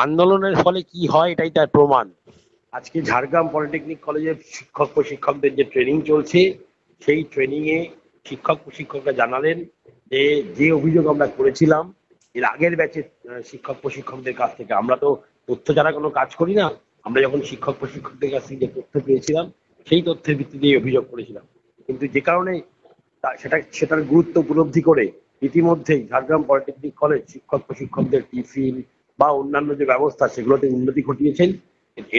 আন্দোলনের ফলে কি হয় এটাই তার প্রমাণ। আজকে ঝাড়গ্রাম পলিটেকনিক কলেজের শিক্ষক প্রশিক্ষকদের যে ট্রেনিং চলছে, সেই ট্রেনিং এ শিক্ষক প্রশিক্ষকরা জানালেন যে যে অভিযোগ আমরা করেছিলাম এর আগের ব্যাচে শিক্ষক প্রশিক্ষকদের কাছ থেকে, আমরা তো তথ্য ছাড়া কোনো কাজ করি না, আমরা যখন শিক্ষক প্রশিক্ষকদের কাছ থেকে যে তথ্য পেয়েছিলাম সেই তথ্যের ভিত্তিতে অভিযোগ করেছিলাম। কিন্তু যে কারণে সেটার গুরুত্ব উপলব্ধি করে ইতিমধ্যেই ঝাড়গ্রাম পলিটেকনিক কলেজ শিক্ষক প্রশিক্ষকদের টিফিন বা অন্যান্য যে ব্যবস্থা সেগুলোতে উন্নতি ঘটিয়েছেন।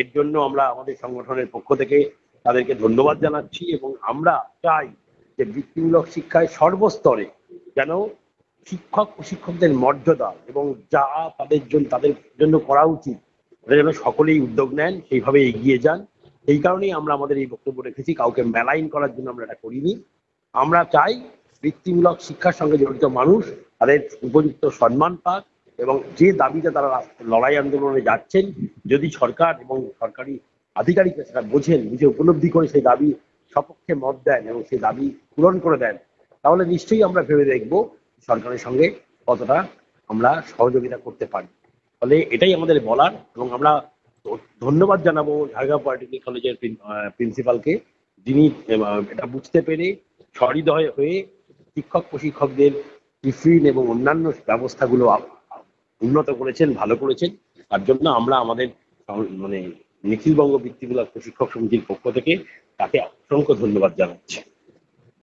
এর জন্য আমরা আমাদের সংগঠনের পক্ষ থেকে তাদেরকে ধন্যবাদ জানাচ্ছি এবং আমরা চাই যে বৃত্তিমূলক শিক্ষায় সর্বস্তরে যেন শিক্ষক প্রশিক্ষকদের মর্যাদা এবং যা তাদের জন্য করা উচিত এটা যেন সকলেই উদ্যোগ নেন, সেইভাবে এগিয়ে যান। এই কারণেই আমরা আমাদের এই বক্তব্য রেখেছি, কাউকে মেলাইন করার জন্য আমরা এটা করিনি। আমরা চাই বৃত্তিমূলক শিক্ষার সঙ্গে জড়িত মানুষ তাদের উপযুক্ত সম্মান পাক এবং যে দাবিতে তারা লড়াই আন্দোলনে যাচ্ছেন, যদি সরকার এবং সরকারি আধিকারিকরা সেটা বুঝে উপলব্ধি করে সেই দাবি সপক্ষে মত দেন এবং সেই দাবি পূরণ করে দেন, তাহলে নিশ্চয়ই আমরা ভেবে দেখব সরকারের সঙ্গে কতটা আমরা সহযোগিতা করতে পারি। ফলে এটাই আমাদের বলার এবং আমরা ধন্যবাদ জানাবো ঝাড়গ্রাম পলিটেকনিক কলেজের প্রিন্সিপালকে, যিনি এটা বুঝতে পেরে সহৃদয় হয়ে শিক্ষক প্রশিক্ষকদের টিফিন এবং অন্যান্য ব্যবস্থাগুলো উন্নত করেছেন, ভালো করেছেন। তার জন্য আমরা আমাদের মানে নিখিলবঙ্গ বৃত্তিমূলক প্রশিক্ষক সমিতির পক্ষ থেকে তাকে অসংখ্য ধন্যবাদ জানাচ্ছি।